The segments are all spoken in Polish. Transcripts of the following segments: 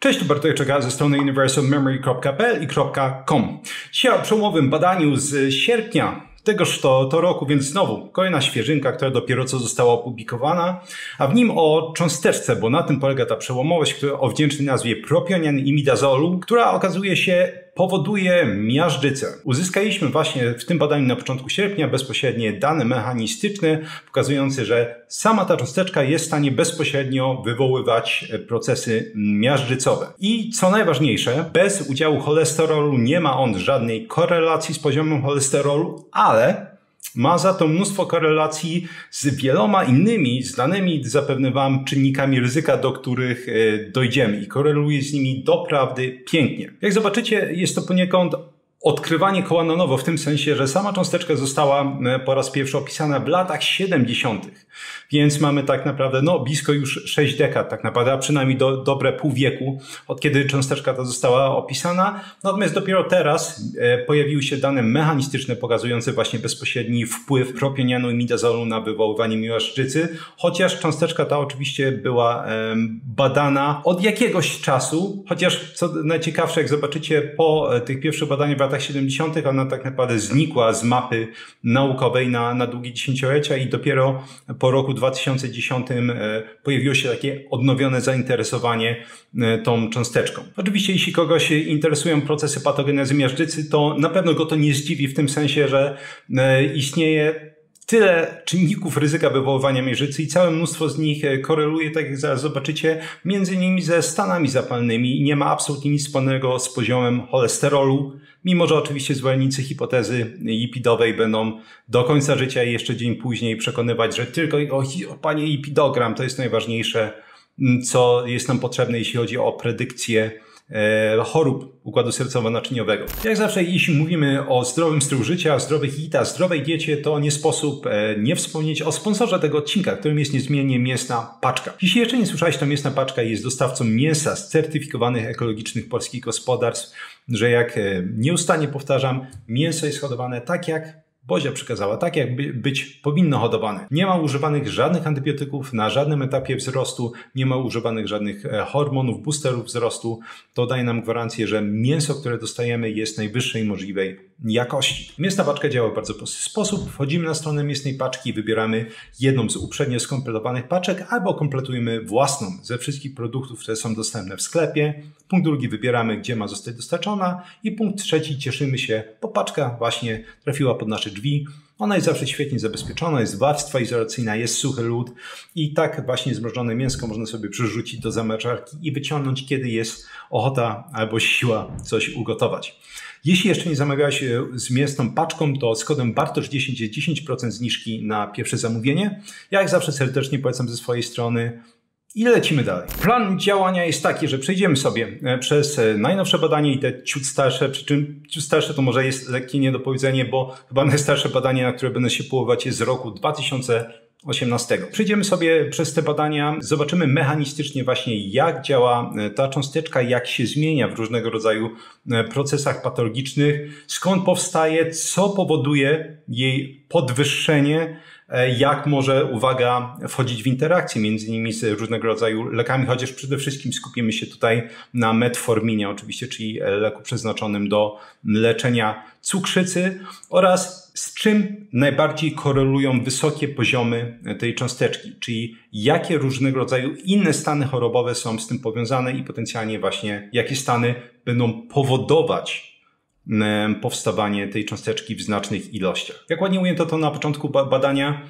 Cześć, tu Bartek Czeka ze strony universalmemory.pl i .com. Dzisiaj o przełomowym badaniu z sierpnia tegoż to roku, więc znowu kolejna świeżynka, która dopiero co została opublikowana, a w nim o cząsteczce, bo na tym polega ta przełomowość, o wdzięcznej nazwie propionimidazolu, która okazuje się powoduje miażdżycę. Uzyskaliśmy właśnie w tym badaniu na początku sierpnia bezpośrednie dane mechanistyczne, pokazujące, że sama ta cząsteczka jest w stanie bezpośrednio wywoływać procesy miażdżycowe. I co najważniejsze, bez udziału cholesterolu nie ma on żadnej korelacji z poziomem cholesterolu, ale ma za to mnóstwo korelacji z wieloma innymi znanymi zapewne Wam czynnikami ryzyka, do których dojdziemy i koreluje z nimi doprawdy pięknie. Jak zobaczycie, jest to poniekąd odkrywanie koła na nowo w tym sensie, że sama cząsteczka została po raz pierwszy opisana w latach 70. Więc mamy tak naprawdę blisko już 6 dekad, tak naprawdę, a przynajmniej dobre pół wieku, od kiedy cząsteczka ta została opisana. Natomiast dopiero teraz pojawiły się dane mechanistyczne pokazujące właśnie bezpośredni wpływ propionimidazolu na wywoływanie miażdżycy, chociaż cząsteczka ta oczywiście była badana od jakiegoś czasu, chociaż co najciekawsze, jak zobaczycie, po tych pierwszych badaniach w latach 70. ona tak naprawdę znikła z mapy naukowej na długie dziesięciolecia i dopiero po roku 2010 pojawiło się takie odnowione zainteresowanie tą cząsteczką. Oczywiście jeśli kogoś interesują procesy patogenezy miażdżycy, to na pewno go to nie zdziwi w tym sensie, że istnieje tyle czynników ryzyka wywoływania miażdżycy i całe mnóstwo z nich koreluje, tak jak zaraz zobaczycie, między innymi ze stanami zapalnymi i nie ma absolutnie nic wspólnego z poziomem cholesterolu, mimo że oczywiście zwolennicy hipotezy lipidowej będą do końca życia i jeszcze dzień później przekonywać, że tylko panie lipidogram to jest najważniejsze, co jest nam potrzebne, jeśli chodzi o predykcję chorób układu sercowo-naczyniowego. Jak zawsze, jeśli mówimy o zdrowym stylu życia, zdrowych dietach, zdrowej diecie, to nie sposób nie wspomnieć o sponsorze tego odcinka, którym jest niezmiennie Mięsna Paczka. Jeśli jeszcze nie słyszałeś, to Mięsna Paczka jest dostawcą mięsa z certyfikowanych ekologicznych polskich gospodarstw, że jak nieustannie powtarzam, mięso jest hodowane tak jak Bozia przykazała, tak jak być powinno hodowane. Nie ma używanych żadnych antybiotyków na żadnym etapie wzrostu, nie ma używanych żadnych hormonów, boosterów wzrostu. To daje nam gwarancję, że mięso, które dostajemy, jest najwyższej możliwej jakości. Mięsna Paczka działa w bardzo prosty sposób. Wchodzimy na stronę Mięsnej Paczki, wybieramy jedną z uprzednio skompletowanych paczek albo kompletujemy własną ze wszystkich produktów, które są dostępne w sklepie. Punkt drugi wybieramy, gdzie ma zostać dostarczona i punkt trzeci cieszymy się, bo paczka właśnie trafiła pod nasze drzwi. Ona jest zawsze świetnie zabezpieczona, jest warstwa izolacyjna, jest suchy lód i tak właśnie zmrożone mięsko można sobie przerzucić do zamrażarki i wyciągnąć, kiedy jest ochota albo siła coś ugotować. Jeśli jeszcze nie zamawiałeś z Mięsną Paczką, to z kodem BARTOSZ10 jest 10% zniżki na pierwsze zamówienie. Ja jak zawsze serdecznie polecam ze swojej strony. I lecimy dalej. Plan działania jest taki, że przejdziemy sobie przez najnowsze badanie i te ciut starsze, przy czym ciut starsze to może jest lekkie niedopowiedzenie, bo chyba najstarsze badanie, na które będę się połować, jest z roku 2018. Przejdziemy sobie przez te badania, zobaczymy mechanistycznie właśnie, jak działa ta cząsteczka, jak się zmienia w różnego rodzaju procesach patologicznych, skąd powstaje, co powoduje jej podwyższenie, jak może, uwaga, wchodzić w interakcję między innymi z różnego rodzaju lekami, chociaż przede wszystkim skupimy się tutaj na metforminie oczywiście, czyli leku przeznaczonym do leczenia cukrzycy oraz z czym najbardziej korelują wysokie poziomy tej cząsteczki, czyli jakie różnego rodzaju inne stany chorobowe są z tym powiązane i potencjalnie właśnie jakie stany będą powodować powstawanie tej cząsteczki w znacznych ilościach. Jak ładnie ujęto to na początku badania,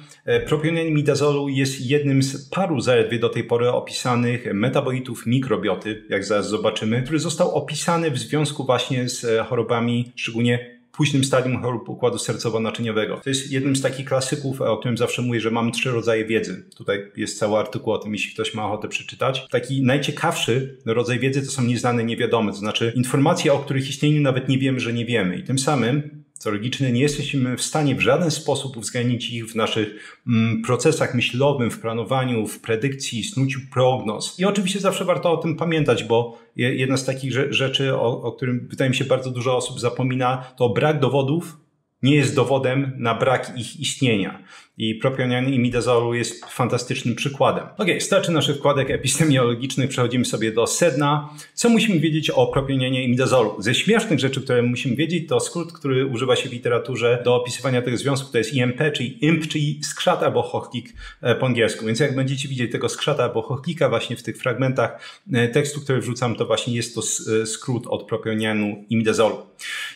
propionimidazolu jest jednym z paru zaledwie do tej pory opisanych metabolitów mikrobioty, jak zaraz zobaczymy, który został opisany w związku właśnie z chorobami, szczególnie późnym stadium chorób układu sercowo-naczyniowego. To jest jednym z takich klasyków, o którym zawsze mówię, że mamy 3 rodzaje wiedzy. Tutaj jest cały artykuł o tym, jeśli ktoś ma ochotę przeczytać. Taki najciekawszy rodzaj wiedzy to są nieznane, niewiadome. To znaczy informacje, o których istnieniu nawet nie wiemy, że nie wiemy. I tym samym, co logiczne, nie jesteśmy w stanie w żaden sposób uwzględnić ich w naszych procesach myślowym, w planowaniu, w predykcji, snuciu prognoz. I oczywiście zawsze warto o tym pamiętać, bo jedna z takich rzeczy, o którym wydaje mi się bardzo dużo osób zapomina, to brak dowodów nie jest dowodem na brak ich istnienia. I propionianu imidazolu jest fantastycznym przykładem. Starczy naszych wkładek epistemiologicznych, przechodzimy sobie do sedna. Co musimy wiedzieć o propionianie imidazolu? Ze śmiesznych rzeczy, które musimy wiedzieć, to skrót, który używa się w literaturze do opisywania tego związku, to jest IMP, czyli IMP, czyli skrzat albo chochlik po angielsku. Więc jak będziecie widzieć tego skrzata albo chochlika właśnie w tych fragmentach tekstu, które wrzucam, to właśnie jest to skrót od propionianu imidazolu.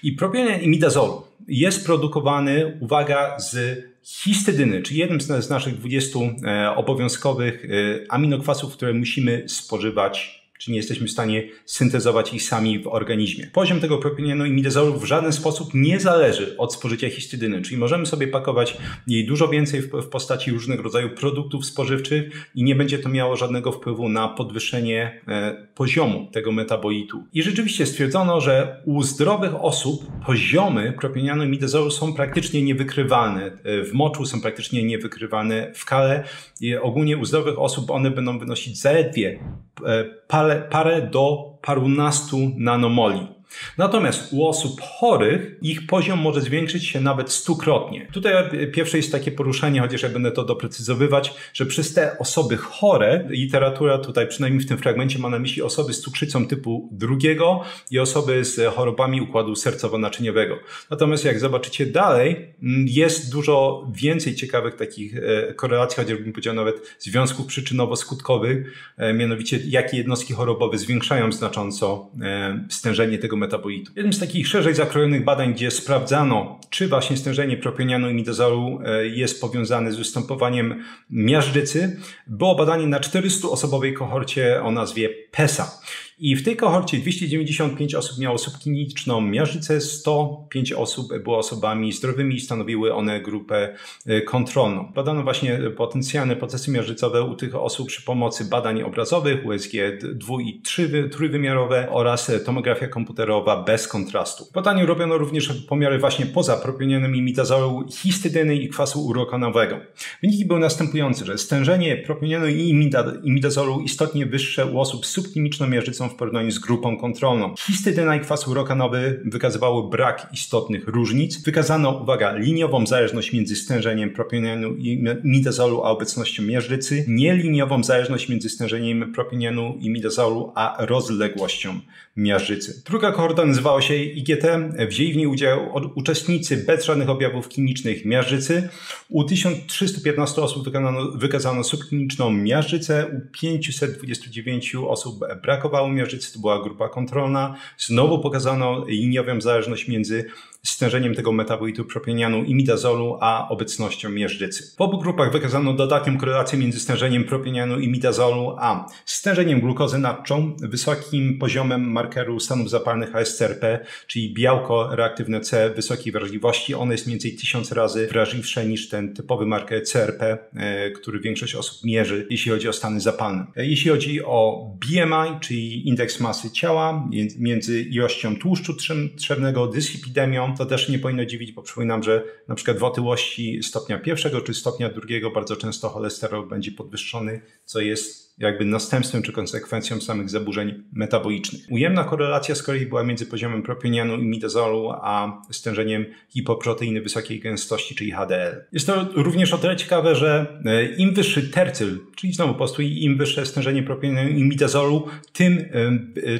I propionian imidazolu jest produkowany, uwaga, z histydyny, czyli jednym z naszych 20 obowiązkowych aminokwasów, które musimy spożywać, czy nie jesteśmy w stanie syntezować ich sami w organizmie. Poziom tego propionianu imidazolu w żaden sposób nie zależy od spożycia histydyny, czyli możemy sobie pakować jej dużo więcej w postaci różnych rodzajów produktów spożywczych i nie będzie to miało żadnego wpływu na podwyższenie poziomu tego metabolitu. I rzeczywiście stwierdzono, że u zdrowych osób poziomy propionianu imidazolu są praktycznie niewykrywalne. W moczu są praktycznie niewykrywalne w kale. I ogólnie u zdrowych osób one będą wynosić zaledwie parę do parunastu nanomoli. Natomiast u osób chorych ich poziom może zwiększyć się nawet 100-krotnie. Tutaj pierwsze jest takie poruszenie, chociaż ja będę to doprecyzowywać, że przez te osoby chore, literatura tutaj przynajmniej w tym fragmencie ma na myśli osoby z cukrzycą typu 2 i osoby z chorobami układu sercowo-naczyniowego. Natomiast jak zobaczycie dalej, jest dużo więcej ciekawych takich korelacji, chociażbym powiedział nawet związków przyczynowo-skutkowych, mianowicie jakie jednostki chorobowe zwiększają znacząco stężenie tego metabolitu. Jednym z takich szerzej zakrojonych badań, gdzie sprawdzano, czy właśnie stężenie propionianu imidazolu jest powiązane z występowaniem miażdżycy, było badanie na 400-osobowej kohorcie o nazwie PESA. I w tej kohorcie 295 osób miało subkliniczną miażdżycę, 105 osób było osobami zdrowymi i stanowiły one grupę kontrolną. Badano właśnie potencjalne procesy miażdżycowe u tych osób przy pomocy badań obrazowych, USG dwu- i trójwymiarowe oraz tomografia komputerowa bez kontrastu. W badaniu robiono również pomiary właśnie poza propionianem imidazolu, histydyny i kwasu urokanowego. Wyniki były następujące, że stężenie propionianu i imidazolu istotnie wyższe u osób z subkliniczną miażdżycą w porównaniu z grupą kontrolną. Histydyna i kwas urokanowy wykazywały brak istotnych różnic. Wykazano, uwaga, liniową zależność między stężeniem propionianu i imidazolu a obecnością miażdżycy, nieliniową zależność między stężeniem propionianu i imidazolu a rozległością miażdżycy. Druga kohorta nazywała się IGT. Wzięli w niej udział uczestnicy bez żadnych objawów klinicznych miażdżycy. U 1315 osób wykazano subkliniczną miażdżycę, u 529 osób brakowało miażdżycy, to była grupa kontrolna. Znowu pokazano liniową zależność między stężeniem tego metabolitu propionianu imidazolu a obecnością miażdżycy. W obu grupach wykazano dodatnią korelację między stężeniem propionianu imidazolu a stężeniem glukozy nadczą, wysokim poziomem markeru stanów zapalnych ASCRP, czyli białko reaktywne C wysokiej wrażliwości. Ono jest mniej więcej 1000 razy wrażliwsze niż ten typowy marker CRP, który większość osób mierzy, jeśli chodzi o stany zapalne. Jeśli chodzi o BMI, czyli indeks masy ciała, między ilością tłuszczu trzewnego, dyslipidemią, to też nie powinno dziwić, bo przypominam, że na przykład w otyłości stopnia 1 czy stopnia 2 bardzo często cholesterol będzie podwyższony, co jest jakby następstwem czy konsekwencją samych zaburzeń metabolicznych. Ujemna korelacja z kolei była między poziomem propionianu imidazolu a stężeniem hipoproteiny wysokiej gęstości, czyli HDL. Jest to również o tyle ciekawe, że im wyższy tercyl, czyli znowu po prostu im wyższe stężenie propionianu imidazolu, tym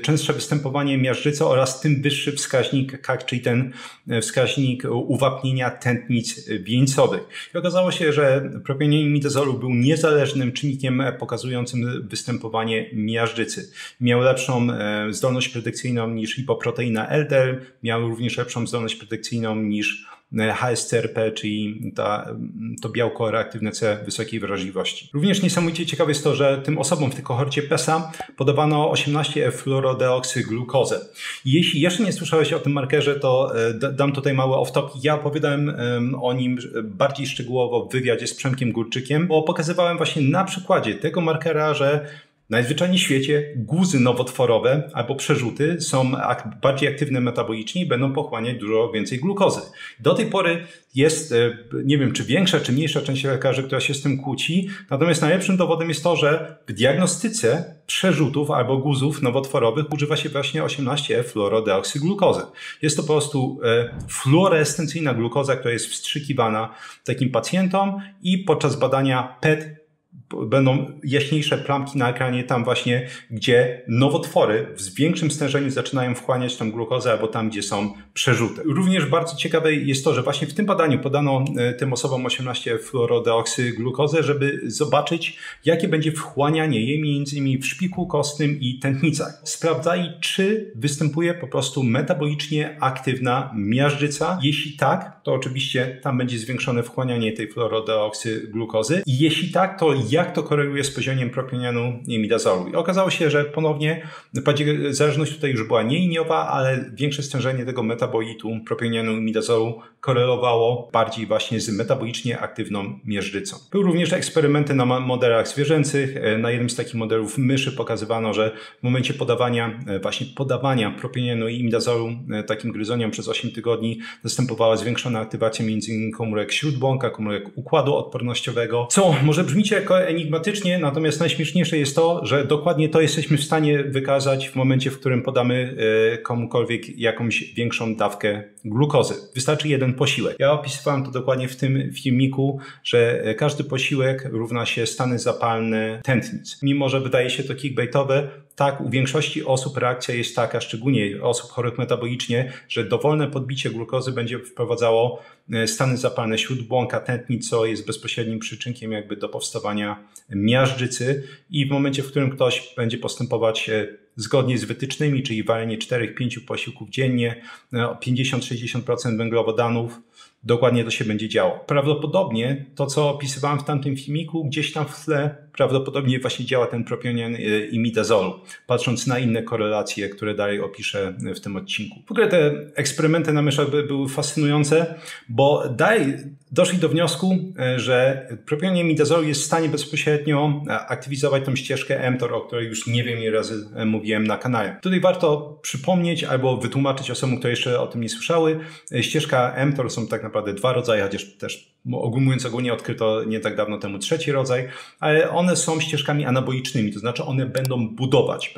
częstsze występowanie miażdżycy oraz tym wyższy wskaźnik KAG, czyli ten wskaźnik uwapnienia tętnic wieńcowych. I okazało się, że propionian imidazolu był niezależnym czynnikiem pokazującym występowanie miażdżycy. Miał lepszą zdolność predykcyjną niż hipoproteina LDL, miał również lepszą zdolność predykcyjną niż HSCRP, czyli to białko reaktywne C wysokiej wrażliwości. Również niesamowicie ciekawe jest to, że tym osobom w tej kohorcie PESA podawano 18F-fluorodeoksyglukozę. Jeśli jeszcze nie słyszałeś o tym markerze, to dam tutaj mały off-top. Ja opowiadałem o nim bardziej szczegółowo w wywiadzie z Przemkiem Górczykiem, bo pokazywałem właśnie na przykładzie tego markera, że Najzwyczajniej w świecie guzy nowotworowe albo przerzuty są bardziej aktywne metabolicznie i będą pochłaniać dużo więcej glukozy. Do tej pory jest, nie wiem, czy większa, czy mniejsza część lekarzy, która się z tym kłóci, natomiast najlepszym dowodem jest to, że w diagnostyce przerzutów albo guzów nowotworowych używa się właśnie 18F-fluorodeoksyglukozy. Jest to po prostu fluorescencyjna glukoza, która jest wstrzykiwana takim pacjentom i podczas badania PET będą jaśniejsze plamki na ekranie tam właśnie, gdzie nowotwory w większym stężeniu zaczynają wchłaniać tą glukozę albo tam, gdzie są przerzuty. Również bardzo ciekawe jest to, że właśnie w tym badaniu podano tym osobom 18F-fluorodeoksyglukozę, żeby zobaczyć, jakie będzie wchłanianie jej między innymi w szpiku kostnym i tętnicach. Sprawdzali, czy występuje po prostu metabolicznie aktywna miażdżyca. Jeśli tak, to oczywiście tam będzie zwiększone wchłanianie tej fluorodeoksyglukozy i jeśli tak, to jak to koreluje z poziomem propionianu i imidazolu. I okazało się, że ponownie zależność tutaj już była nie liniowa, ale większe stężenie tego metabolitu propionianu i imidazolu korelowało bardziej właśnie z metabolicznie aktywną miażdżycą. Były również eksperymenty na modelach zwierzęcych. Na jednym z takich modelów myszy pokazywano, że w momencie podawania propionianu i imidazolu takim gryzoniom przez 8 tygodni następowała zwiększona aktywacja m.in. komórek śródbłąka, komórek układu odpornościowego, co może brzmieć jako enigmatycznie, natomiast najśmieszniejsze jest to, że dokładnie to jesteśmy w stanie wykazać w momencie, w którym podamy komukolwiek jakąś większą dawkę glukozy. Wystarczy jeden posiłek. Ja opisywałem to dokładnie w tym filmiku, że każdy posiłek równa się stany zapalne tętnic. Mimo że wydaje się to clickbaitowe, tak, u większości osób reakcja jest taka, szczególnie osób chorych metabolicznie, że dowolne podbicie glukozy będzie wprowadzało stany zapalne śródbłąka, tętnic, co jest bezpośrednim przyczynkiem jakby do powstawania miażdżycy i w momencie, w którym ktoś będzie postępować zgodnie z wytycznymi, czyli walenie 4-5 posiłków dziennie, 50-60% węglowodanów, dokładnie to się będzie działo. Prawdopodobnie to, co opisywałem w tamtym filmiku, gdzieś tam w tle prawdopodobnie właśnie działa ten propionian imidazolu, patrząc na inne korelacje, które dalej opiszę w tym odcinku. W ogóle te eksperymenty na myszach były fascynujące, bo dalej doszli do wniosku, że propionian imidazolu jest w stanie bezpośrednio aktywizować tą ścieżkę mTOR, o której już nie wiem ile razy mówiłem na kanale. Tutaj warto przypomnieć albo wytłumaczyć osobom, które jeszcze o tym nie słyszały. Ścieżka mTOR są tak naprawdę dwa rodzaje, chociaż też mówiąc ogólnie odkryto nie tak dawno temu trzeci rodzaj, ale one są ścieżkami anabolicznymi, to znaczy one będą budować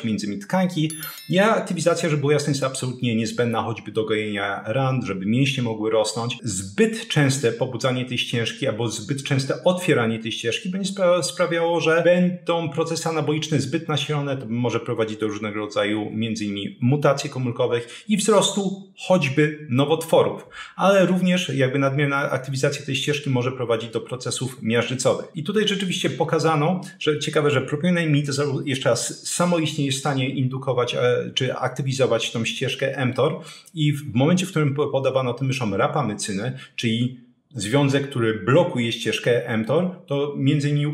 między innymi tkanki. I aktywizacja, żeby było jasne, jest absolutnie niezbędna choćby do gojenia ran, żeby mięśnie mogły rosnąć. Zbyt częste pobudzanie tej ścieżki albo zbyt częste otwieranie tej ścieżki będzie sprawiało, że będą procesy anaboliczne zbyt nasilone, to może prowadzić do różnego rodzaju między innymi mutacji komórkowych i wzrostu choćby nowotworów, ale również jakby nadmierna aktywizacja tej ścieżki może prowadzić do procesów miażdżycowych. I tutaj rzeczywiście pokazano, że ciekawe, że propionian imidazolu jeszcze raz samoistnie jest w stanie indukować czy aktywizować tą ścieżkę mTOR i w momencie, w którym podawano tym myszom rapamycynę, czyli związek, który blokuje ścieżkę mTOR, to między innymi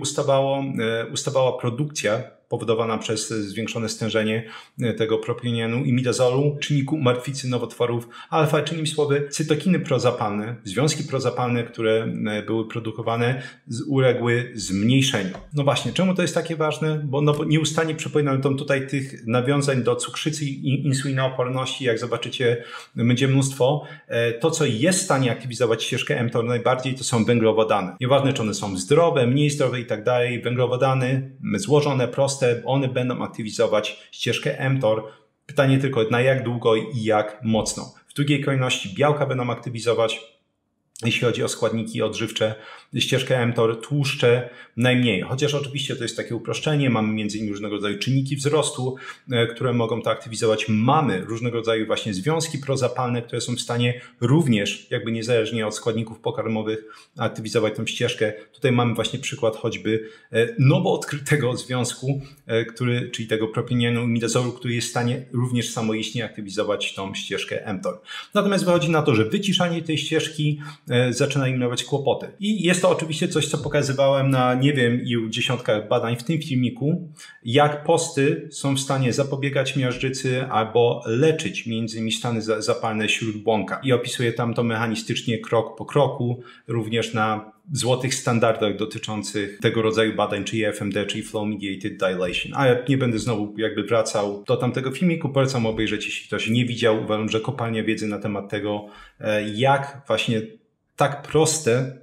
ustawała produkcja powodowana przez zwiększone stężenie tego propionianu imidazolu, czynniku martwicy nowotworów alfa, czy innymi słowy cytokiny prozapalne, związki prozapalne, które były produkowane, uległy zmniejszeniu. No właśnie, czemu to jest takie ważne? Bo nieustannie przypominam tutaj tych nawiązań do cukrzycy i insulinooporności, jak zobaczycie, będzie mnóstwo. To, co jest w stanie aktywizować ścieżkę mTOR najbardziej, to są węglowodany. Nieważne, czy one są zdrowe, mniej zdrowe i tak dalej, węglowodany złożone, proste, one będą aktywizować ścieżkę mTOR. Pytanie tylko na jak długo i jak mocno. W drugiej kolejności białka będą aktywizować, jeśli chodzi o składniki odżywcze, ścieżkę mTOR, tłuszcze najmniej. Chociaż oczywiście to jest takie uproszczenie, mamy między innymi różnego rodzaju czynniki wzrostu, które mogą to aktywizować. Mamy różnego rodzaju właśnie związki prozapalne, które są w stanie również, jakby niezależnie od składników pokarmowych, aktywizować tą ścieżkę. Tutaj mamy właśnie przykład choćby nowo odkrytego związku, czyli tego propionianu imidazolu, który jest w stanie również samoistnie aktywizować tą ścieżkę mTOR. Natomiast wychodzi na to, że wyciszanie tej ścieżki zaczyna im dawać kłopoty. I jest to oczywiście coś, co pokazywałem na nie wiem ilu dziesiątkach badań w tym filmiku, jak posty są w stanie zapobiegać miażdżycy albo leczyć m.in. stany zapalne śródbłąka. I opisuję tam to mechanistycznie krok po kroku, również na złotych standardach dotyczących tego rodzaju badań, czyli FMD, czyli Flow Mediated Dilation. A ja nie będę znowu wracał do tamtego filmiku, polecam obejrzeć, jeśli ktoś nie widział. Uważam, że kopalnia wiedzy na temat tego, jak właśnie tak proste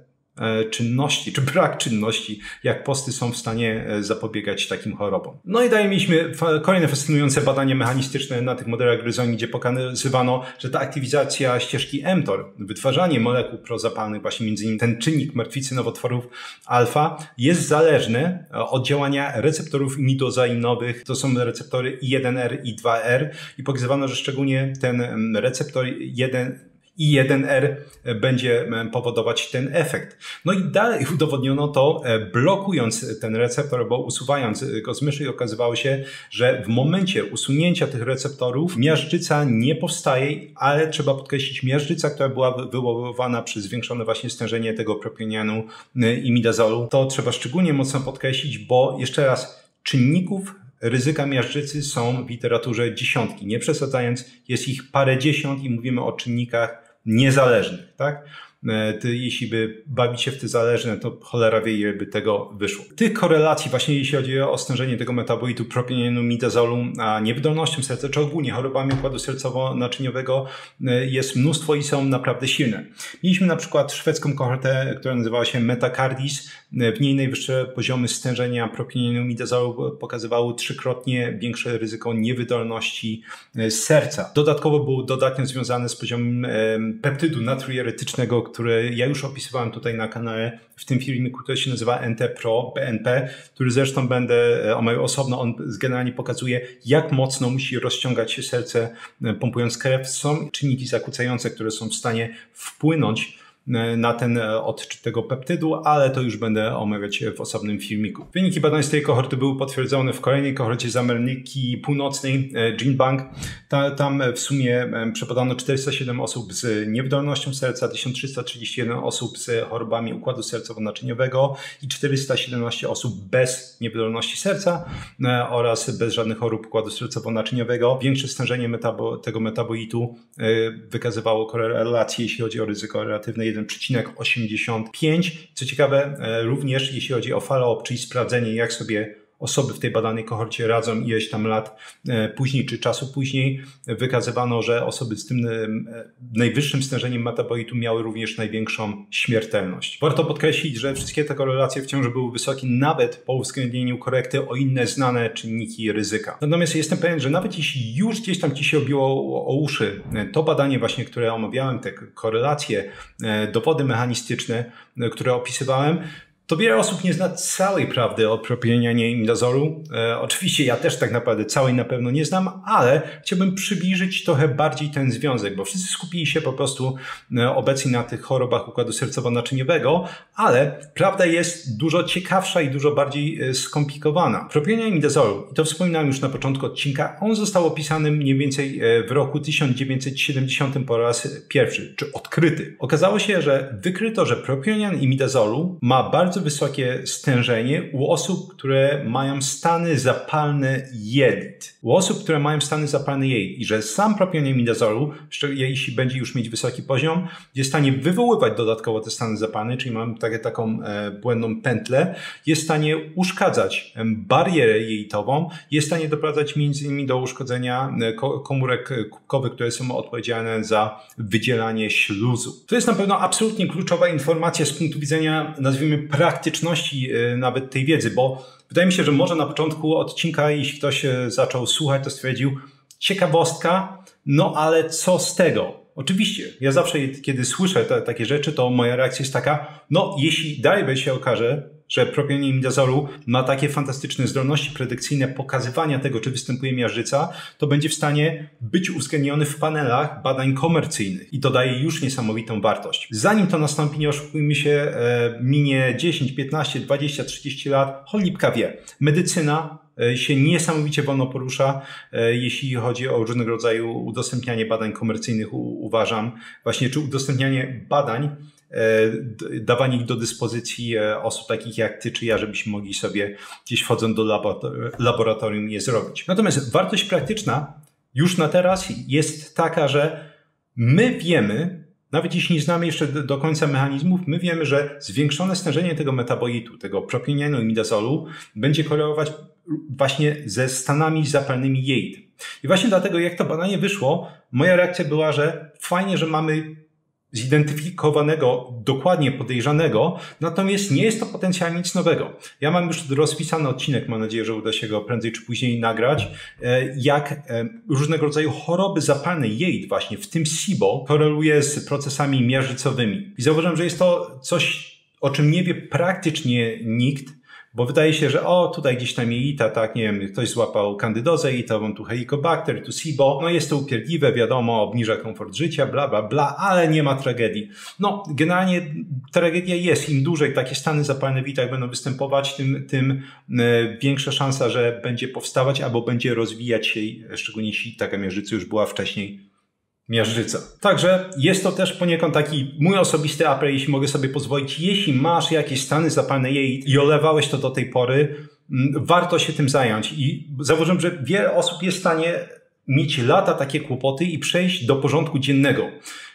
czynności, czy brak czynności, jak posty są w stanie zapobiegać takim chorobom. No i dalej mieliśmy kolejne fascynujące badania mechanistyczne na tych modelach gryzoni, gdzie pokazywano, że ta aktywizacja ścieżki mTOR, wytwarzanie molekuł prozapalnych, właśnie między innymi ten czynnik martwicy nowotworów alfa, jest zależny od działania receptorów imidozainowych. To są receptory I1R i I2R i pokazywano, że szczególnie ten receptor I1R będzie powodować ten efekt. No i dalej udowodniono to, blokując ten receptor, bo usuwając go z myszy, okazywało się, że w momencie usunięcia tych receptorów miażdżyca nie powstaje, ale trzeba podkreślić, miażdżyca, która była wywoływana przez zwiększone właśnie stężenie tego propionianu imidazolu, to trzeba szczególnie mocno podkreślić, bo jeszcze raz, czynników ryzyka miażdżycy są w literaturze dziesiątki. Nie przesadzając, jest ich parędziesiąt i mówimy o czynnikach niezależnych, tak? Jeśli by bawić się w te zależne, to cholera wie, ile by tego wyszło. Tych korelacji właśnie jeśli chodzi o stężenie tego metabolitu propionianu imidazolu, a niewydolnością serca, czy ogólnie chorobami układu sercowo-naczyniowego jest mnóstwo i są naprawdę silne. Mieliśmy na przykład szwedzką kohortę, która nazywała się Metacardis. W niej najwyższe poziomy stężenia propionianu imidazolu pokazywały trzykrotnie większe ryzyko niewydolności serca. Dodatkowo był dodatnio związany z poziomem peptydu natriuretycznego, które ja już opisywałem tutaj na kanale w tym filmiku, który się nazywa NT-Pro, BNP, który zresztą będę omawiał osobno. On generalnie pokazuje, jak mocno musi rozciągać się serce, pompując krew. Są czynniki zakłócające, które są w stanie wpłynąć na ten odczyt tego peptydu, ale to już będę omawiać w osobnym filmiku. Wyniki badań z tej kohorty były potwierdzone w kolejnej kohorcie z Ameryki Północnej, GenBank. Tam w sumie przebadano 407 osób z niewydolnością serca, 1331 osób z chorobami układu sercowo-naczyniowego i 417 osób bez niewydolności serca oraz bez żadnych chorób układu sercowo-naczyniowego. Większe stężenie tego metabolitu wykazywało korelację, jeśli chodzi o ryzyko relatywne 1,85. Co ciekawe, również jeśli chodzi o follow-up, czyli sprawdzenie, jak sobie osoby w tej badanej kohorcie radzą ileś tam lat później czy czasu później, wykazywano, że osoby z tym najwyższym stężeniem metabolitu miały również największą śmiertelność. Warto podkreślić, że wszystkie te korelacje wciąż były wysokie, nawet po uwzględnieniu korekty o inne znane czynniki ryzyka. Natomiast jestem pewien, że nawet jeśli już gdzieś tam ci się obiło o uszy, to badanie właśnie, które omawiałem, te korelacje, dowody mechanistyczne, które opisywałem, to wiele osób nie zna całej prawdy o propionianie imidazolu. Oczywiście ja też tak naprawdę całej na pewno nie znam, ale chciałbym przybliżyć trochę bardziej ten związek, bo wszyscy skupili się po prostu obecnie na tych chorobach układu sercowo-naczyniowego, ale prawda jest dużo ciekawsza i dużo bardziej skomplikowana. Propionianie imidazolu, i to wspominałem już na początku odcinka, on został opisany mniej więcej w roku 1970 po raz pierwszy, czy odkryty. Okazało się, że wykryto, że propionian imidazolu ma bardzo wysokie stężenie u osób, które mają stany zapalne jelit. U osób, które mają stany zapalne jelit i że sam propionian imidazolu, jeśli będzie już mieć wysoki poziom, jest w stanie wywoływać dodatkowo te stany zapalne, czyli mamy taką błędną pętlę, jest w stanie uszkadzać barierę jelitową, jest w stanie doprowadzać m.in. do uszkodzenia komórek kubkowych, które są odpowiedzialne za wydzielanie śluzu. To jest na pewno absolutnie kluczowa informacja z punktu widzenia, nazwijmy, praktyczności nawet tej wiedzy, bo wydaje mi się, że może na początku odcinka, jeśli ktoś zaczął słuchać, to stwierdził, ciekawostka, no ale co z tego? Oczywiście, ja zawsze, kiedy słyszę takie rzeczy, to moja reakcja jest taka, no jeśli dalej się okaże, że propionian imidazolu ma takie fantastyczne zdolności predykcyjne pokazywania tego, czy występuje miażdżyca, to będzie w stanie być uwzględniony w panelach badań komercyjnych i to daje już niesamowitą wartość. Zanim to nastąpi, nie oszukujmy się, minie 10, 15, 20, 30 lat, cholipka wie. Medycyna się niesamowicie wolno porusza, jeśli chodzi o różnego rodzaju udostępnianie badań komercyjnych, uważam, właśnie, czy udostępnianie badań dawanie ich do dyspozycji osób takich jak ty czy ja, żebyśmy mogli sobie gdzieś wchodząc do laboratorium je zrobić. Natomiast wartość praktyczna już na teraz jest taka, że my wiemy, nawet jeśli nie znamy jeszcze do końca mechanizmów, my wiemy, że zwiększone stężenie tego metabolitu, tego propionianu i midazolu będzie korelować właśnie ze stanami zapalnymi jeit. I właśnie dlatego, jak to badanie wyszło, moja reakcja była, że fajnie, że mamy zidentyfikowanego, dokładnie podejrzanego, natomiast nie jest to potencjalnie nic nowego. Ja mam już rozpisany odcinek, mam nadzieję, że uda się go prędzej czy później nagrać, jak różnego rodzaju choroby zapalne jeit właśnie, w tym SIBO, koreluje z procesami miażdżycowymi. I zauważyłem, że jest to coś, o czym nie wie praktycznie nikt, bo wydaje się, że tutaj gdzieś tam jeita, tak, nie wiem, ktoś złapał kandydozę i to mam tu helicobacter, tu SIBO, no jest to upierdliwe, wiadomo, obniża komfort życia, bla, bla, bla, ale nie ma tragedii. No, generalnie tragedia jest, im dłużej takie stany zapalne w jeitach będą występować, tym większa szansa, że będzie powstawać albo będzie rozwijać się, szczególnie jeśli taka miażdżyca już była wcześniej miażdżyca. Także jest to też poniekąd taki mój osobisty apel, jeśli mogę sobie pozwolić. Jeśli masz jakieś stany zapalne jeit i olewałeś to do tej pory, warto się tym zająć. I zauważyłem, że wiele osób jest w stanie mieć lata takie kłopoty i przejść do porządku dziennego.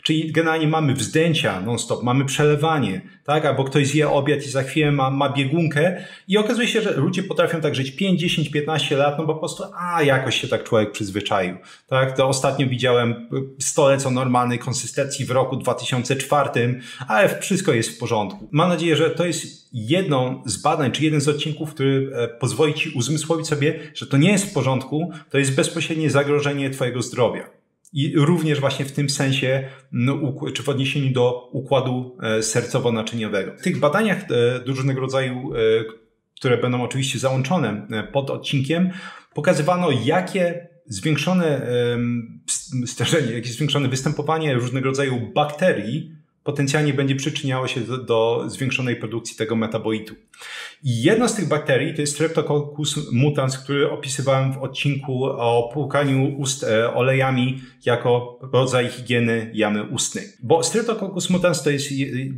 Czyli generalnie mamy wzdęcia non-stop, mamy przelewanie, tak? Albo ktoś zje obiad i za chwilę ma biegunkę i okazuje się, że ludzie potrafią tak żyć 5, 10, 15 lat, no bo po prostu, jakoś się tak człowiek przyzwyczaił, tak? To ostatnio widziałem stolec o normalnej konsystencji w roku 2004, ale wszystko jest w porządku. Mam nadzieję, że to jest jedno z badań, czy jeden z odcinków, który pozwoli ci uzmysłowić sobie, że to nie jest w porządku, to jest bezpośrednie zagrożenie twojego zdrowia. I również właśnie w tym sensie, czy w odniesieniu do układu sercowo-naczyniowego. W tych badaniach różnego rodzaju, które będą oczywiście załączone pod odcinkiem, pokazywano, jakie zwiększone stężenie, jakie zwiększone występowanie różnego rodzaju bakterii potencjalnie będzie przyczyniało się do zwiększonej produkcji tego metabolitu. I jedna z tych bakterii to jest Streptococcus mutans, który opisywałem w odcinku o płukaniu ust olejami jako rodzaj higieny jamy ustnej. Bo Streptococcus mutans to jest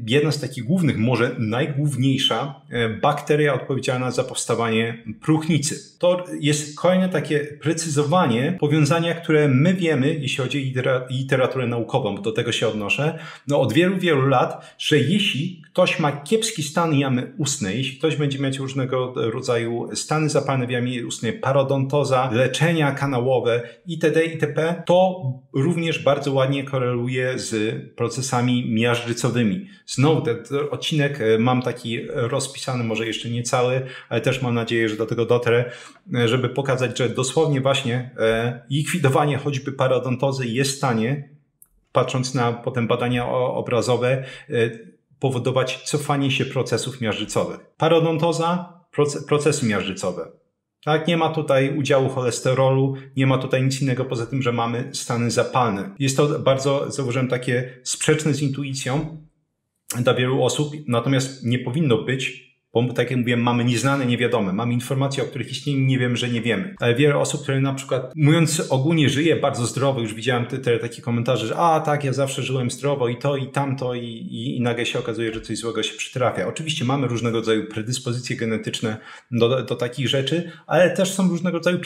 jedna z takich głównych, może najgłówniejsza bakteria odpowiedzialna za powstawanie próchnicy. To jest kolejne takie precyzowanie powiązania, które my wiemy, jeśli chodzi o literaturę naukową, bo do tego się odnoszę, od wielu lat, że jeśli ktoś ma kiepski stan jamy ustnej, jeśli ktoś będzie mieć różnego rodzaju stany zapalne w jamie ustnej, parodontoza, leczenia kanałowe itd., itp., to również bardzo ładnie koreluje z procesami miażdżycowymi. Znowu ten odcinek mam taki rozpisany, może jeszcze nie cały, ale też mam nadzieję, że do tego dotrę, żeby pokazać, że dosłownie właśnie likwidowanie choćby parodontozy jest w stanie, patrząc na potem badania obrazowe, powodować cofanie się procesów miażdżycowych. Parodontoza, procesy miażdżycowe. Tak, nie ma tutaj udziału cholesterolu, nie ma tutaj nic innego poza tym, że mamy stany zapalne. Jest to bardzo, zauważyłem, takie sprzeczne z intuicją dla wielu osób, natomiast nie powinno być, bo tak jak mówiłem, mamy nieznane, niewiadome. Mamy informacje, o których istnieniu nie wiemy, że nie wiemy. Ale wiele osób, które na przykład, mówiąc ogólnie, żyje bardzo zdrowo, już widziałem takie komentarze, że tak, ja zawsze żyłem zdrowo i to, i tamto, i nagle się okazuje, że coś złego się przytrafia. Oczywiście mamy różnego rodzaju predyspozycje genetyczne do takich rzeczy, ale też są różnego rodzaju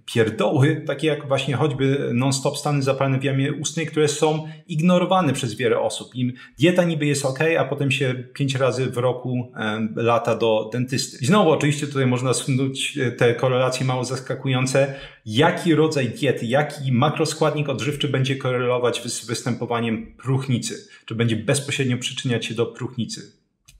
pierdoły, takie jak właśnie choćby non-stop stany zapalne w jamie ustnej, które są ignorowane przez wiele osób. Im dieta niby jest a potem się 5 razy w roku lata do dentysty. I znowu oczywiście tutaj można snuć te korelacje mało zaskakujące. Jaki rodzaj diety, jaki makroskładnik odżywczy będzie korelować z występowaniem próchnicy? Czy będzie bezpośrednio przyczyniać się do próchnicy?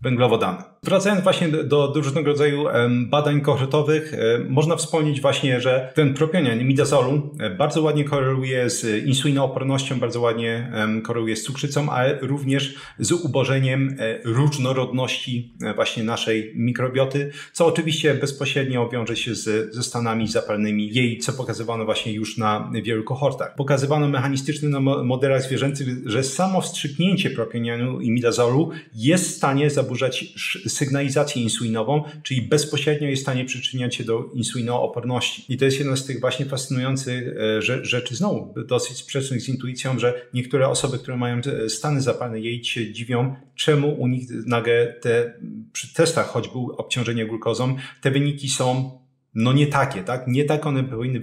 Węglowodany. Wracając właśnie do różnego rodzaju badań kohortowych, można wspomnieć właśnie, że ten propionian midazolu bardzo ładnie koreluje z insulinoopornością, bardzo ładnie koreluje z cukrzycą, ale również z ubożeniem różnorodności właśnie naszej mikrobioty, co oczywiście bezpośrednio wiąże się ze stanami zapalnymi jej, co pokazywano właśnie już na wielu kohortach. Pokazywano mechanistycznie na modelach zwierzęcych, że samo wstrzyknięcie propionianu i midazolu jest w stanie zaburzyć zaburzać sygnalizację insulinową, czyli bezpośrednio jest w stanie przyczyniać się do insulinooporności. I to jest jedna z tych właśnie fascynujących rzeczy, znowu dosyć sprzecznych z intuicją, że niektóre osoby, które mają stany zapalne jelit się dziwią, czemu u nich nagle przy testach choćby obciążenia glukozą, te wyniki są no nie takie, tak? Nie tak one powinny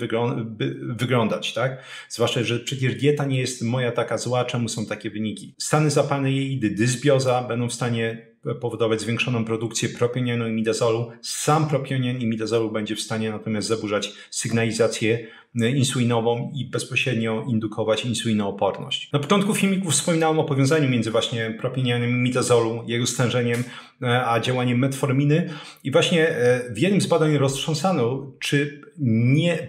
wyglądać, tak? Zwłaszcza, że przecież dieta nie jest moja taka zła, czemu są takie wyniki. Stany zapalne jelidy, dysbioza będą w stanie powodować zwiększoną produkcję propionianu i midazolu. Sam propionian i midazolu będzie w stanie natomiast zaburzać sygnalizację insulinową i bezpośrednio indukować insulinooporność. Na początku filmiku wspominałem o powiązaniu między właśnie propionianem i midazolu, jego stężeniem, a działaniem metforminy i właśnie w jednym z badań roztrząsano, czy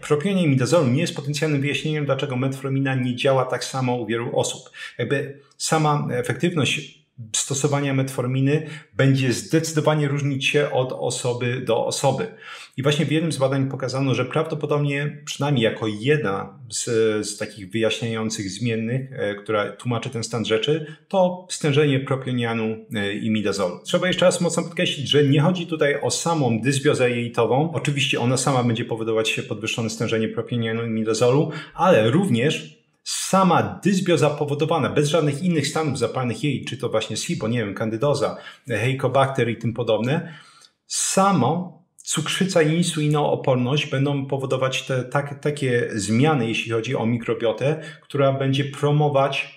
propionian i midazolu nie jest potencjalnym wyjaśnieniem, dlaczego metformina nie działa tak samo u wielu osób. Jakby sama efektywność stosowania metforminy będzie zdecydowanie różnić się od osoby do osoby. I właśnie w jednym z badań pokazano, że prawdopodobnie przynajmniej jako jedna z takich wyjaśniających zmiennych, która tłumaczy ten stan rzeczy, to stężenie propionianu i midazolu. Trzeba jeszcze raz mocno podkreślić, że nie chodzi tutaj o samą dysbiozę jelitową. Oczywiście ona sama będzie powodować podwyższone stężenie propionianu i midazolu, ale również sama dysbioza powodowana bez żadnych innych stanów zapalnych jelit, czy to właśnie SIBO, nie wiem, kandydoza, helicobacter i tym podobne, samo cukrzyca i insulinooporność będą powodować takie zmiany, jeśli chodzi o mikrobiotę, która będzie promować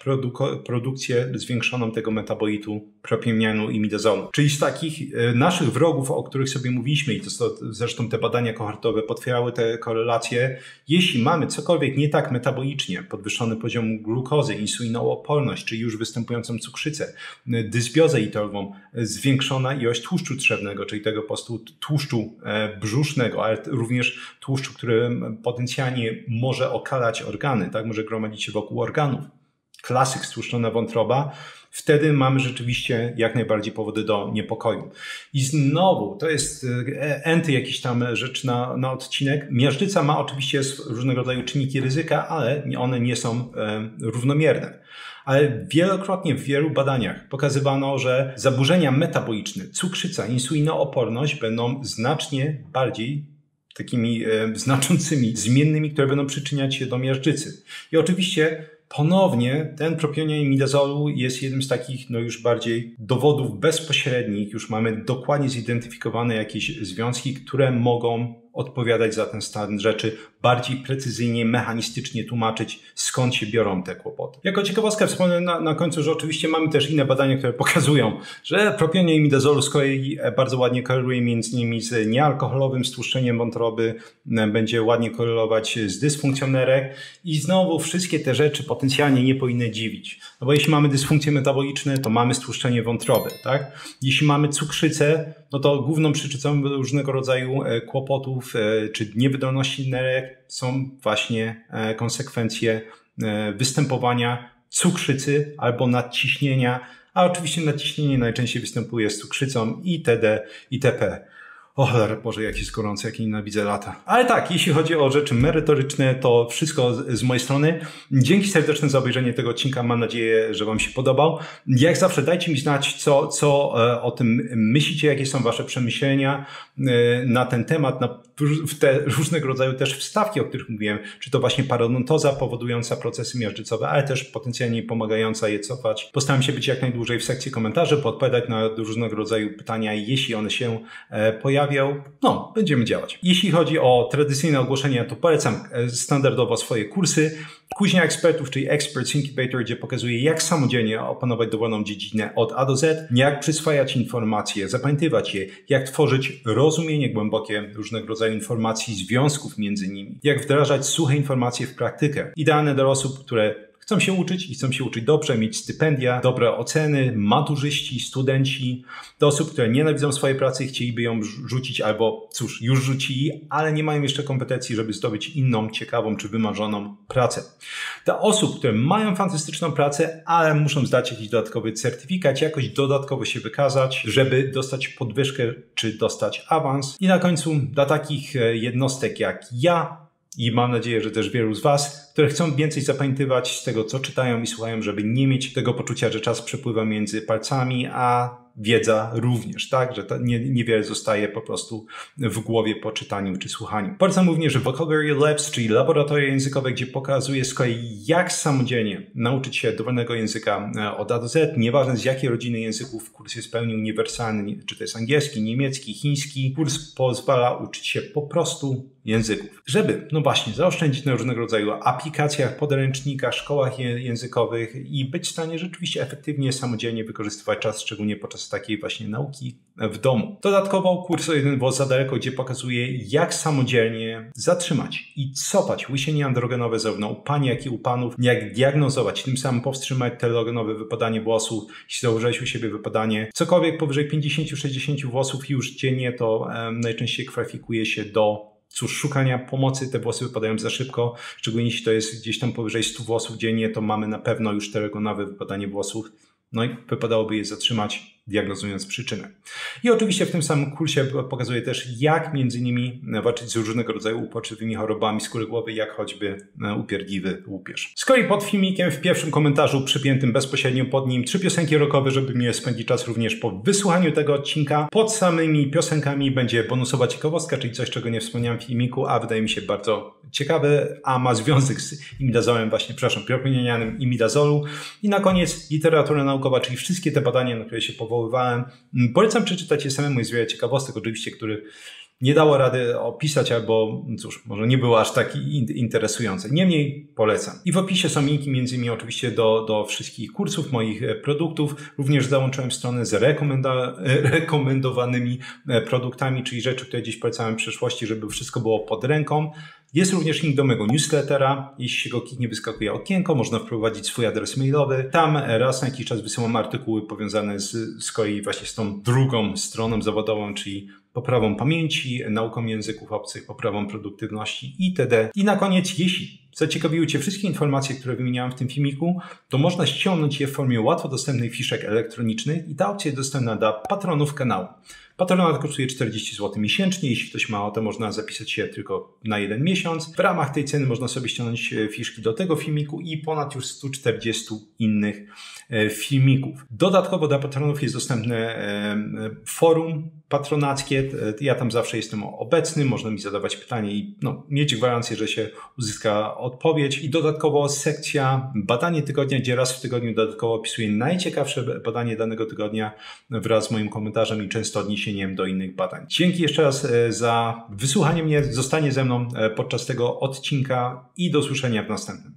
produkcję zwiększoną tego metabolitu propionianu i midazolu. Czyli z takich naszych wrogów, o których sobie mówiliśmy, i to zresztą te badania kohortowe potwierały te korelacje, jeśli mamy cokolwiek nie tak metabolicznie, podwyższony poziom glukozy, insulinooporność, czyli już występującą cukrzycę, dysbiozę jelitową, zwiększona ilość tłuszczu trzewnego, czyli tego po prostu tłuszczu brzusznego, ale również tłuszczu, który potencjalnie może okalać organy, tak? Może gromadzić się wokół organów. Klasyk stłuszczona wątroba, wtedy mamy rzeczywiście jak najbardziej powody do niepokoju. I znowu, to jest jakiś tam rzecz na odcinek. Miażdżyca ma oczywiście różnego rodzaju czynniki ryzyka, ale one nie są równomierne. Ale wielokrotnie w wielu badaniach pokazywano, że zaburzenia metaboliczne, cukrzyca, insulinooporność będą znacznie bardziej takimi znaczącymi zmiennymi, które będą przyczyniać się do miażdżycy. I oczywiście ponownie ten propionian i midazolu jest jednym z takich już bardziej dowodów bezpośrednich. Już mamy dokładnie zidentyfikowane jakieś związki, które mogą odpowiadać za ten stan rzeczy, bardziej precyzyjnie, mechanistycznie tłumaczyć, skąd się biorą te kłopoty. Jako ciekawostkę wspomnę na końcu, że oczywiście mamy też inne badania, które pokazują, że propionian i midazolu z kolei bardzo ładnie koreluje między innymi z niealkoholowym stłuszczeniem wątroby, będzie ładnie korelować z dysfunkcją nerek i znowu wszystkie te rzeczy potencjalnie nie powinny dziwić. No bo jeśli mamy dysfunkcje metaboliczne, to mamy stłuszczenie wątroby, tak? Jeśli mamy cukrzycę, no to główną przyczyną różnego rodzaju kłopotów czy niewydolności nerek są właśnie konsekwencje występowania cukrzycy albo nadciśnienia, a oczywiście nadciśnienie najczęściej występuje z cukrzycą itd. itp. O cholera, Boże, jak jest gorąco, jak nienawidzę lata. Ale tak, jeśli chodzi o rzeczy merytoryczne, to wszystko z mojej strony. Dzięki serdeczne za obejrzenie tego odcinka. Mam nadzieję, że Wam się podobał. Jak zawsze dajcie mi znać, co o tym myślicie, jakie są Wasze przemyślenia na ten temat, w te różnego rodzaju też wstawki, o których mówiłem, czy to właśnie parodontoza powodująca procesy miażdżycowe, ale też potencjalnie pomagająca je cofać. Postaram się być jak najdłużej w sekcji komentarzy, podpowiadać na różnego rodzaju pytania, jeśli one się pojawią. No, będziemy działać. Jeśli chodzi o tradycyjne ogłoszenia, to polecam standardowo swoje kursy. Kuźnia Ekspertów, czyli Experts Incubator, gdzie pokazuję, jak samodzielnie opanować dowolną dziedzinę od A do Z, jak przyswajać informacje, zapamiętywać je, jak tworzyć rozumienie głębokie różnego rodzaju informacji, związków między nimi, jak wdrażać suche informacje w praktykę. Idealne dla osób, które chcą się uczyć i chcą się uczyć dobrze, mieć stypendia, dobre oceny, maturzyści, studenci, do osób, które nienawidzą swojej pracy i chcieliby ją rzucić albo, cóż, już rzucili, ale nie mają jeszcze kompetencji, żeby zdobyć inną, ciekawą czy wymarzoną pracę. Dla osób, które mają fantastyczną pracę, ale muszą zdać jakiś dodatkowy certyfikat, jakoś dodatkowo się wykazać, żeby dostać podwyżkę czy dostać awans. I na końcu dla takich jednostek jak ja, i mam nadzieję, że też wielu z Was, które chcą więcej zapamiętywać z tego, co czytają i słuchają, żeby nie mieć tego poczucia, że czas przepływa między palcami, a wiedza również, tak? Że niewiele zostaje po prostu w głowie po czytaniu czy słuchaniu. Polecam również Vocabulary Labs, czyli laboratoria językowe, gdzie pokazuję z kolei, jak samodzielnie nauczyć się dowolnego języka od A do Z, nieważne z jakiej rodziny języków. Kurs jest pełni uniwersalny, czy to jest angielski, niemiecki, chiński. Kurs pozwala uczyć się po prostu języków. Żeby, no właśnie, zaoszczędzić na różnego rodzaju aplikacjach, podręcznikach, szkołach językowych i być w stanie rzeczywiście efektywnie, samodzielnie wykorzystywać czas, szczególnie podczas takiej właśnie nauki w domu. Dodatkowo kurs o jeden włos za daleko, gdzie pokazuje, jak samodzielnie zatrzymać i cofać łysienie androgenowe zarówno u pań, jak i u panów, jak diagnozować, tym samym powstrzymać telogenowe wypadanie włosów. Jeśli założyłeś u siebie wypadanie cokolwiek powyżej 50-60 włosów już dziennie, to najczęściej kwalifikuje się do szukania pomocy. Te włosy wypadają za szybko, szczególnie jeśli to jest gdzieś tam powyżej 100 włosów dziennie, to mamy na pewno już telegonowe wypadanie włosów. No i wypadałoby je zatrzymać, diagnozując przyczynę. I oczywiście w tym samym kursie pokazuję też, jak między innymi walczyć z różnego rodzaju uporczywymi chorobami skóry głowy, jak choćby upierdliwy łupież. Z kolei pod filmikiem w pierwszym komentarzu przypiętym bezpośrednio pod nim 3 piosenki rockowe, żeby mnie spędzić czas również po wysłuchaniu tego odcinka. Pod samymi piosenkami będzie bonusowa ciekawostka, czyli coś, czego nie wspomniałem w filmiku, a wydaje mi się bardzo ciekawe, a ma związek z imidazolem właśnie, propionianem imidazolu. I na koniec literatura naukowa, czyli wszystkie te badania, na które się powoływałem. Polecam przeczytać je samemu, jest wiele ciekawostek oczywiście, których nie dało rady opisać, albo cóż, może nie było aż tak interesujące. Niemniej polecam. I w opisie są linki między innymi oczywiście do wszystkich kursów, moich produktów. Również załączyłem stronę z rekomendowanymi produktami, czyli rzeczy, które gdzieś polecałem w przyszłości, żeby wszystko było pod ręką. Jest również link do mojego newslettera. Jeśli się go kliknie, wyskakuje okienko, można wprowadzić swój adres mailowy. Tam raz na jakiś czas wysyłam artykuły powiązane z kolei właśnie z tą drugą stroną zawodową, czyli poprawą pamięci, nauką języków obcych, poprawą produktywności itd. I na koniec, jeśli zaciekawiły Cię wszystkie informacje, które wymieniałem w tym filmiku, to można ściągnąć je w formie łatwo dostępnych fiszek elektronicznych i ta opcja jest dostępna dla patronów kanału. Patronat kosztuje 40 zł miesięcznie. Jeśli ktoś ma ochotę, można zapisać się tylko na 1 miesiąc. W ramach tej ceny można sobie ściągnąć fiszki do tego filmiku i ponad już 140 innych filmików. Dodatkowo dla patronów jest dostępne forum patronackie. Ja tam zawsze jestem obecny, można mi zadawać pytanie i mieć gwarancję, że się uzyska odpowiedź. I dodatkowo sekcja badanie tygodnia, gdzie raz w tygodniu dodatkowo opisuję najciekawsze badanie danego tygodnia wraz z moim komentarzem i często odniesieniem do innych badań. Dzięki jeszcze raz za wysłuchanie mnie, zostanie ze mną podczas tego odcinka i do usłyszenia w następnym.